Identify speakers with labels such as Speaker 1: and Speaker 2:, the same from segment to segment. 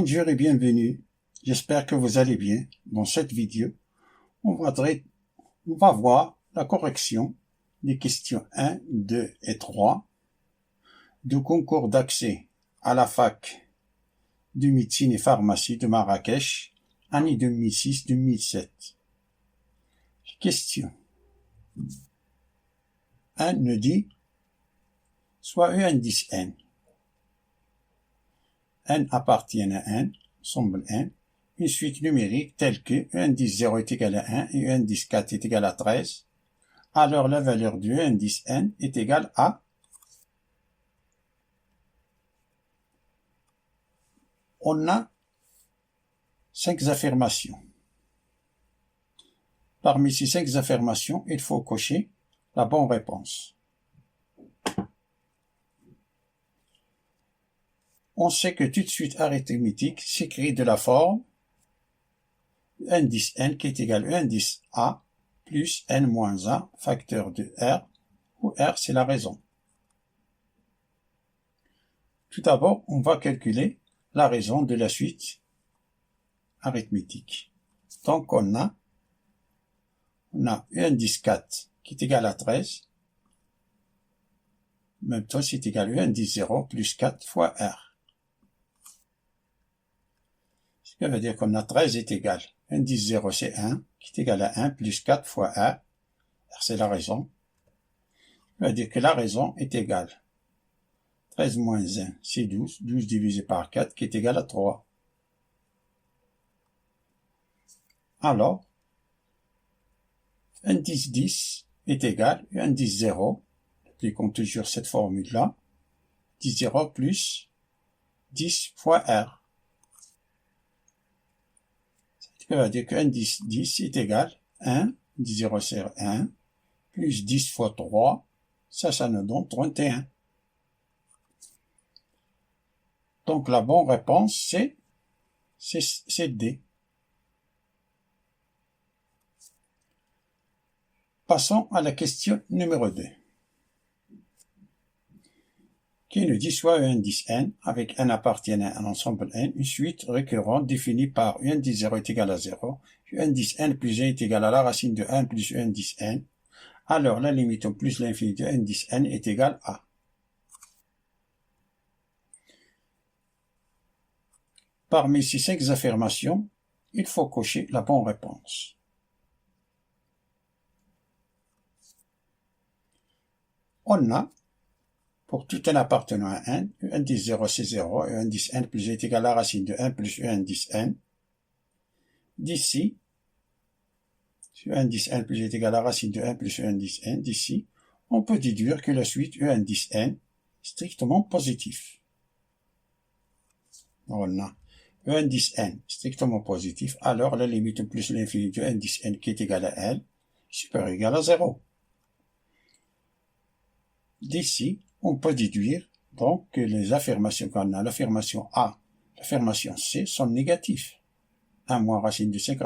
Speaker 1: Bonjour et bienvenue. J'espère que vous allez bien. Dans cette vidéo, on va voir la correction des questions 1, 2 et 3 du concours d'accès à la fac de médecine et pharmacie de Marrakech, année 2006-2007. Question 1 nous dit soit un indice n. N appartient à n, ensemble n, une suite numérique telle que e indice 0 est égal à 1 et e indice 4 est égal à 13, alors la valeur du e indice n est égale à on a 5 affirmations. Parmi ces 5 affirmations, il faut cocher la bonne réponse. On sait que toute suite arithmétique s'écrit de la forme indice n qui est égal à indice a plus n moins 1 facteur de r, où r c'est la raison. Tout d'abord, on va calculer la raison de la suite arithmétique. Donc on a indice 4 qui est égal à 13, même temps c'est égal à indice 0 plus 4 fois r. Ce qui veut dire qu'on a 13 est égal. Indice 0 c'est 1, qui est égal à 1 plus 4 fois r. R c'est la raison. Ça veut dire que la raison est égale. 13 moins 1 c'est 12. 12 divisé par 4 qui est égal à 3. Alors, indice 10 est égal à indice 0. Appliquons toujours cette formule-là. 10 0 plus 10 fois r. Ça veut dire qu'indice 10 est égal à 1, 10 0 c'est 1, plus 10 fois 3, ça nous donne 31. Donc la bonne réponse c'est D. Passons à la question numéro 2. Qui nous dit soit un indice n avec n appartenant à un ensemble n, une suite récurrente définie par u indice 0 est égal à 0, u indice n plus 1 est égal à la racine de 1 plus u indice n, alors la limite au plus l'infini de indice n est égal à. Parmi ces 5 affirmations, il faut cocher la bonne réponse. On a pour tout n appartenant à n, u indice 0 c'est 0, u indice n plus 1 est égal à la racine de 1 plus u indice n. D'ici, u indice n plus 1 est égal à la racine de 1 plus u indice n, d'ici, on peut déduire que la suite u indice n est strictement positif. On a u indice n strictement positif, alors la limite plus l'infini de indice n qui est égal à l, supérieur ou égal à 0. D'ici, on peut déduire donc que les affirmations qu'on a, l'affirmation A, l'affirmation C sont négatives. 1 moins racine de 5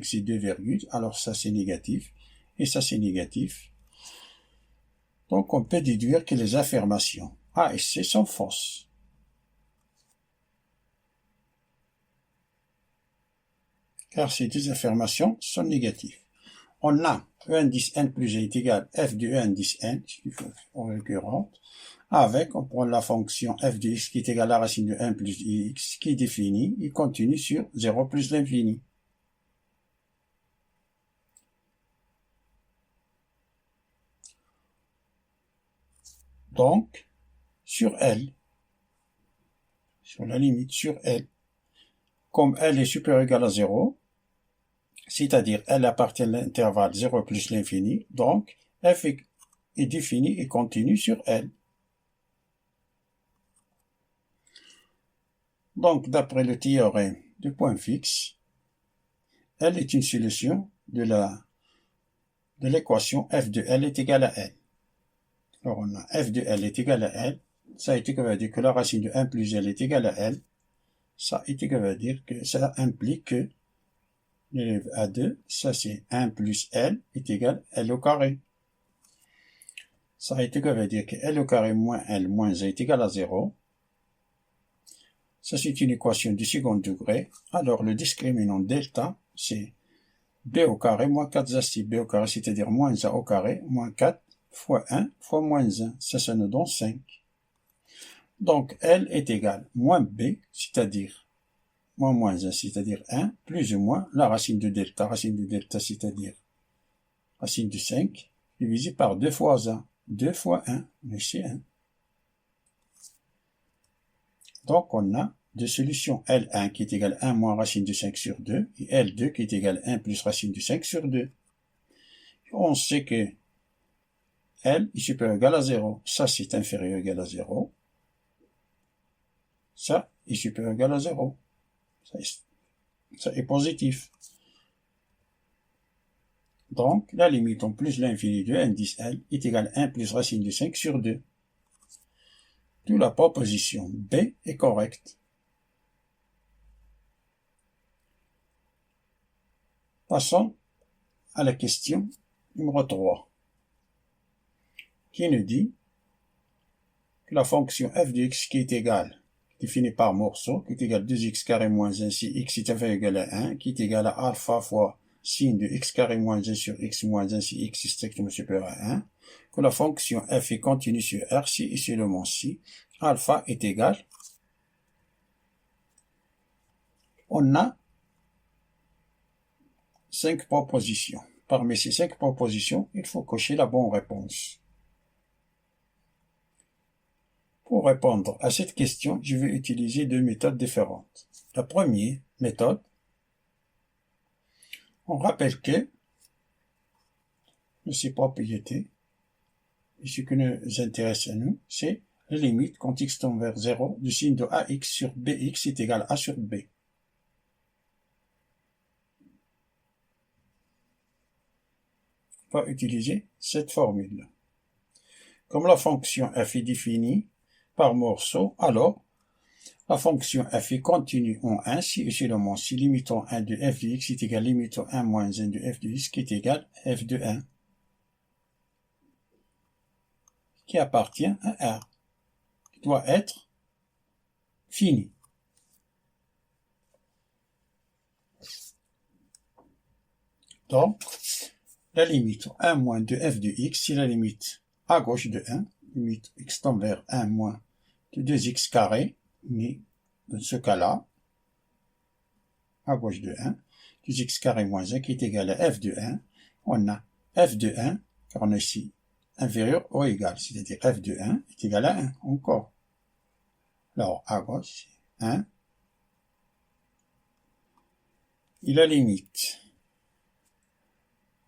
Speaker 1: c'est 2 virgules, alors ça c'est négatif, et ça c'est négatif. Donc on peut déduire que les affirmations A et C sont fausses. Car ces deux affirmations sont négatives. On a e indice n plus 1 est égal à f de e indice n, en récurrente, avec, on prend la fonction f de x qui est égale à la racine de 1 plus x, qui est définie et continue sur 0 plus l'infini. Donc, sur L, sur la limite sur L, comme L est supérieur ou égal à 0, c'est-à-dire L appartient à l'intervalle 0 plus l'infini, donc f est défini et continue sur L. Donc, d'après le théorème du point fixe, L est une solution de l'équation f de L est égal à L. Alors, on a f de L est égal à L. Ça veut dire que la racine de 1 plus L est égale à L. Ça veut dire que ça implique que l'élève A2, ça c'est 1 plus L est égal à L au carré. Ça veut dire que L au carré moins L moins A est égal à 0. Ça, c'est une équation du second degré. Alors, le discriminant delta, c'est b au carré moins 4ac b au carré, c'est-à-dire moins a au carré, moins 4 fois 1 fois moins 1. Ça nous donne 5. Donc, L est égal moins b, c'est-à-dire moins 1, c'est-à-dire 1, plus ou moins la racine de delta, c'est-à-dire racine de 5, divisé par 2 fois 1. 2 fois 1, mais c'est 1. Donc, on a deux solutions, L1 qui est égal à 1 moins racine de 5 sur 2, et L2 qui est égal à 1 plus racine de 5 sur 2. On sait que L est supérieur ou égal à 0. Ça, c'est inférieur ou égal à 0. Ça est supérieur ou égal à 0. Ça est positif. Donc, la limite en plus l'infini de indice L est égal à 1 plus racine de 5 sur 2. D'où la proposition B est correcte. Passons à la question numéro 3, qui nous dit que la fonction f de x qui est égale, définie par morceau, qui est égale à 2x carré moins 1 si x est inférieur ou égal à 1, qui est égal à alpha fois sin de x carré moins 1 sur x moins 1 si x est strictement supérieur à 1, que la fonction f est continue sur R si et seulement si alpha est égal. On a 5 propositions. Parmi ces 5 propositions, il faut cocher la bonne réponse. Pour répondre à cette question, je vais utiliser deux méthodes différentes. La première méthode, on rappelle que ces propriétés, et ce qui nous intéresse à nous, c'est la limite quand x tend vers 0 du signe de ax sur bx est égal à a sur b. On va utiliser cette formule. Comme la fonction f est définie par morceau, alors la fonction f est continue en 1 si et seulement si limitant 1 de f de x est égal à limitant 1 moins 1 de f de x qui est égal à f de 1, qui appartient à R, qui doit être fini. Donc, la limite 1 moins de f de x, c'est la limite à gauche de 1, limite x tend vers 1 moins de 2x carré, mais dans ce cas-là, à gauche de 1, 2x carré moins 1 qui est égal à f de 1, on a f de 1, car on a ici inférieur ou égal, c'est-à-dire f de 1 est égal à 1, encore. Alors, à gauche, 1, et la limite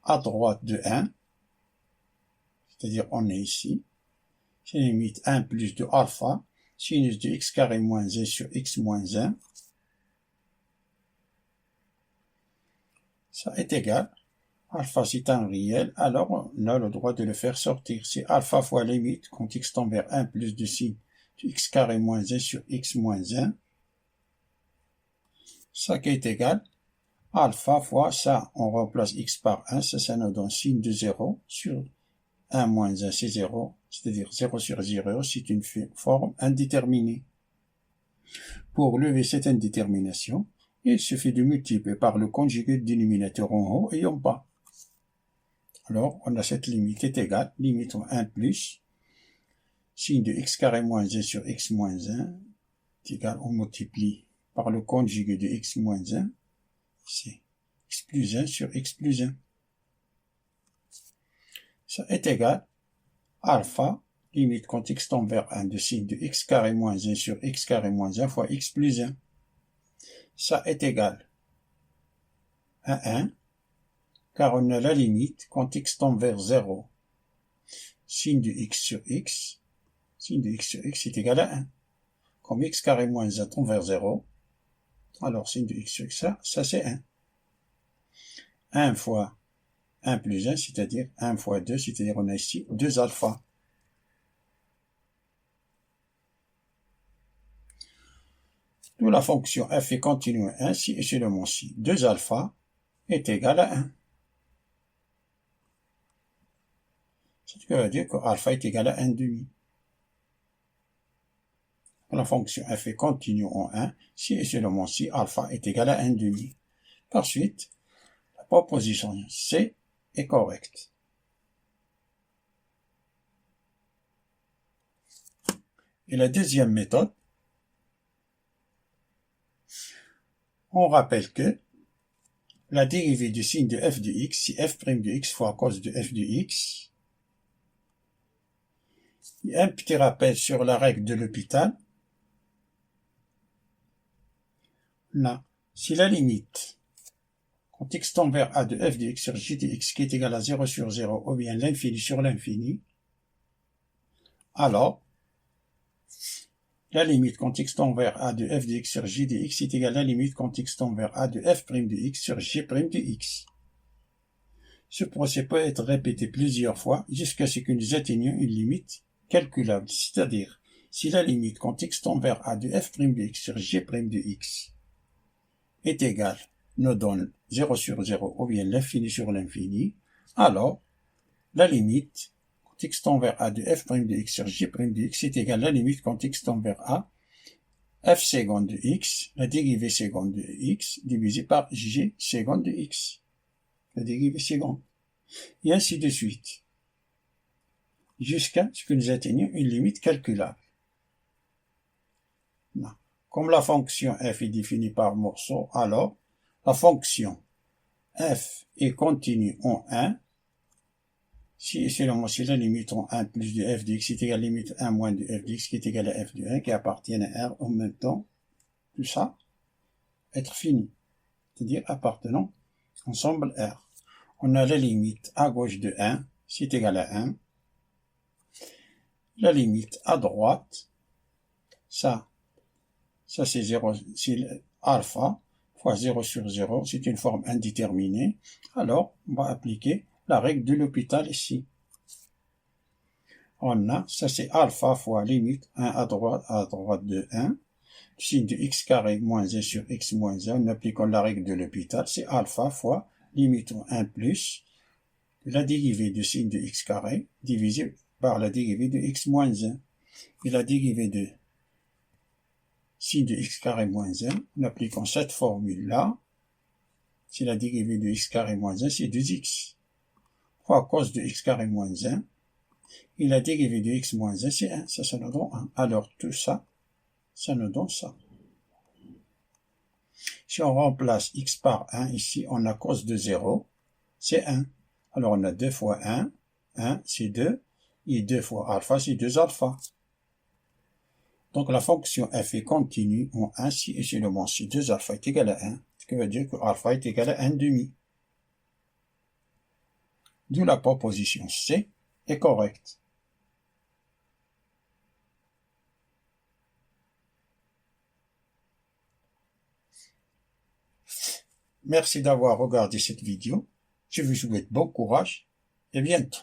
Speaker 1: à droite de 1, c'est-à-dire on est ici, c'est la limite 1 plus de alpha, sinus de x carré moins 1 sur x moins 1, ça est égal, alpha c'est un réel, alors on a le droit de le faire sortir, c'est alpha fois limite, quand x tend vers 1 plus de sin de x carré moins 1 sur x moins 1, ça qui est égal, alpha fois ça, on remplace x par 1, ça nous donne sin de 0 sur 1 moins 1, c'est 0, c'est-à-dire 0 sur 0, c'est une forme indéterminée. Pour lever cette indétermination, il suffit de multiplier par le conjugué du dénominateur en haut et en bas. Alors, on a cette limite est égale, limite 1 plus, sin de x carré moins 1 sur x moins 1, est égal, on multiplie par le conjugué de x moins 1, c'est x plus 1 sur x plus 1. Ça est égal, alpha, limite quand x tend vers 1 de sin de x carré moins 1 sur x carré moins 1 fois x plus 1. Ça est égal à 1, car on a la limite quand x tend vers 0. Sin de x sur x est égal à 1. Comme x carré moins 1 tend vers 0, alors sin de x sur x, ça c'est 1. 1 fois 1 plus 1, c'est-à-dire 1 fois 2, c'est-à-dire on a ici 2 alpha. D'où la fonction f est continue à 1 si et seulement si 2 alpha est égal à 1. Ce qui veut dire que alpha est égal à 1 demi. La fonction f est continue en 1 si et seulement si alpha est égal à 1,5. Par suite, la proposition C est correcte. Et la deuxième méthode, on rappelle que la dérivée du signe de f de x, si f' de x fois cos de f de x. Et un petit rappel sur la règle de l'hôpital. Là, si la limite, quand x tend vers a de f de x sur j de x qui est égal à 0 sur 0 ou bien l'infini sur l'infini, alors, la limite quand x tend vers a de f de x sur j de x est égale à la limite quand x tend vers a de f' de x sur j' de x. Ce procès peut être répété plusieurs fois jusqu'à ce que nous atteignions une limite calculable, c'est-à-dire si la limite quand x tend vers a de f' de x sur j' de x est égale, nous donne 0 sur 0 ou bien l'infini sur l'infini, alors la limite quand x tend vers a de f' de x sur j' de x est égale à la limite quand x tend vers a f seconde de x, la dérivée seconde de x divisé par j seconde de x, la dérivée seconde, et ainsi de suite, jusqu'à ce que nous atteignions une limite calculable. Non. Comme la fonction f est définie par morceau, alors la fonction f est continue en 1, si et seulement si la limite en 1 plus de f de x est égale à la limite 1 moins de f de x qui est égal à f de 1 qui appartiennent à R en même temps, tout ça être fini, c'est-à-dire appartenant ensemble R. On a la limite à gauche de 1, c'est égal à 1. La limite à droite, ça c'est 0, c'est alpha fois 0 sur 0, c'est une forme indéterminée. Alors, on va appliquer la règle de l'hôpital ici. On a, ça c'est alpha fois limite 1 à droite de 1, signe de x carré moins 1 sur x moins 1, en appliquant la règle de l'hôpital, c'est alpha fois limite 1 plus la dérivée du signe de x carré divisé par la dérivée de x moins 1. Et la dérivée de signe de x carré moins 1, en appliquant cette formule-là, c'est la dérivée de x carré moins 1, c'est 2x, fois cos de x carré moins 1, et la dérivée de x moins 1, c'est 1, ça nous donne 1. Alors tout ça, ça nous donne ça. Si on remplace x par 1, ici, on a cos de 0, c'est 1. Alors on a 2 fois 1, 1 c'est 2, et 2 fois alpha, c'est 2 alpha. Donc la fonction f est continue en 1 si et seulement si 2 alpha est égal à 1, ce qui veut dire que alpha est égal à 1,5. D'où la proposition C est correcte. Merci d'avoir regardé cette vidéo. Je vous souhaite bon courage et bientôt.